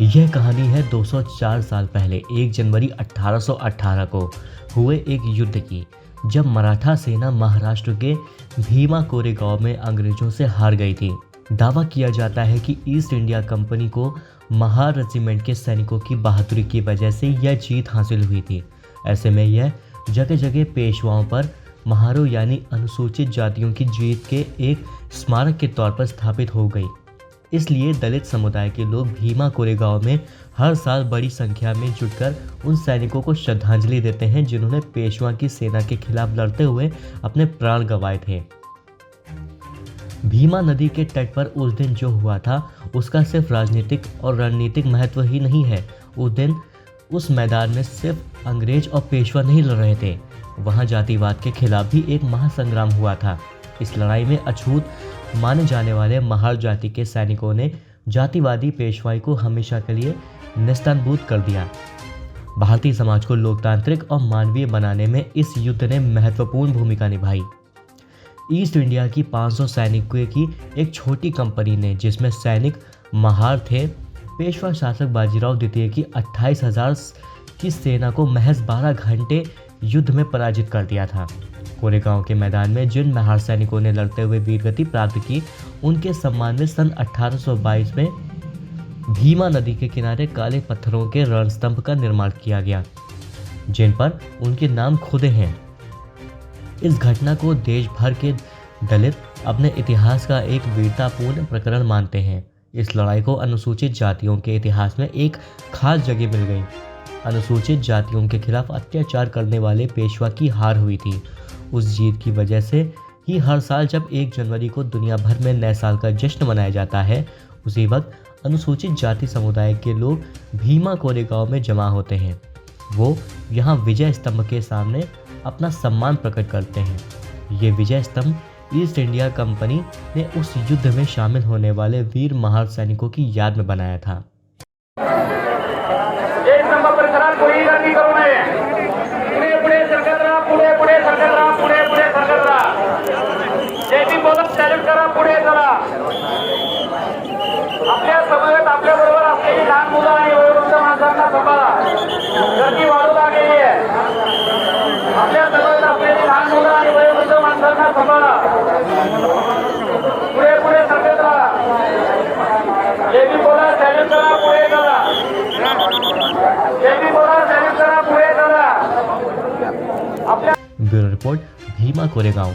यह कहानी है 204 साल पहले 1 जनवरी 1818 को हुए एक युद्ध की, जब मराठा सेना महाराष्ट्र के भीमा कोरेगांव में अंग्रेजों से हार गई थी। दावा किया जाता है कि ईस्ट इंडिया कंपनी को महार रेजिमेंट के सैनिकों की बहादुरी की वजह से यह जीत हासिल हुई थी। ऐसे में यह जगह जगह पेशवाओं पर महारों यानी अनुसूचित जातियों की जीत के एक स्मारक के तौर पर स्थापित हो गई। इसलिए दलित समुदाय के लोग भीमा कोरेगांव में हर साल बड़ी संख्या में जुटकर उन सैनिकों को श्रद्धांजलि देते हैं जिन्होंने पेशवा की सेना के खिलाफ लड़ते हुए अपने प्राण गंवाए थे। भीमा नदी के तट पर उस दिन जो हुआ था उसका सिर्फ राजनीतिक और रणनीतिक महत्व ही नहीं है। उस दिन उस मैदान में सिर्फ अंग्रेज और पेशवा नहीं लड़ रहे थे, वहाँ जातिवाद के खिलाफ भी एक महासंग्राम हुआ था। इस लड़ाई में अछूत माने जाने वाले महार जाति के सैनिकों ने जातिवादी पेशवाई को हमेशा के लिए नेस्तनाबूद कर दिया। भारतीय समाज को लोकतांत्रिक और मानवीय बनाने में इस युद्ध ने महत्वपूर्ण भूमिका निभाई। ईस्ट इंडिया की 500 सैनिकों की एक छोटी कंपनी ने, जिसमें सैनिक महार थे, पेशवा शासक बाजीराव द्वितीय की 28,000 की सेना को महज 12 घंटे युद्ध में पराजित कर दिया था। कोरेगांव के मैदान में जिन महार सैनिकों ने लड़ते हुए वीरगति प्राप्त की, उनके सम्मान में सन 1822 में भीमा नदी के किनारे काले पत्थरों के रणस्तंभ का निर्माण किया गया, जिन पर उनके नाम खुदे हैं। इस घटना को देश भर के दलित अपने इतिहास का एक वीरतापूर्ण प्रकरण मानते हैं। इस लड़ाई को अनुसूचित जातियों के इतिहास में एक खास जगह मिल गई। अनुसूचित जातियों के खिलाफ अत्याचार करने वाले पेशवा की हार हुई थी। उस जीत की वजह से ही हर साल जब 1 जनवरी को दुनिया भर में नए साल का जश्न मनाया जाता है, उसी वक्त अनुसूचित जाति समुदाय के लोग भीमा कोरेगांव में जमा होते हैं। वो यहाँ विजय स्तंभ के सामने अपना सम्मान प्रकट करते हैं। ये विजय स्तंभ ईस्ट इंडिया कंपनी ने उस युद्ध में शामिल होने वाले वीर महार सैनिकों की याद में बनाया था। आपल्या समवेत आपल्या बरोबर असलेली लहान मुलं आणि वयोवृद्ध माणसांना सांभाळा, गर्दी वाढू लागलेली आहे। आपल्या समवेत असलेली लहान मुलं आणि वयोवृद्ध माणसांना सांभाळा, पुढे पुढे सरकत राहा। जे बी बोला सॅल्यूट करा, पुढे चला। जे बी बोला सॅल्यूट करा, पुढे चला। Bureau report, Bhima Koregaon.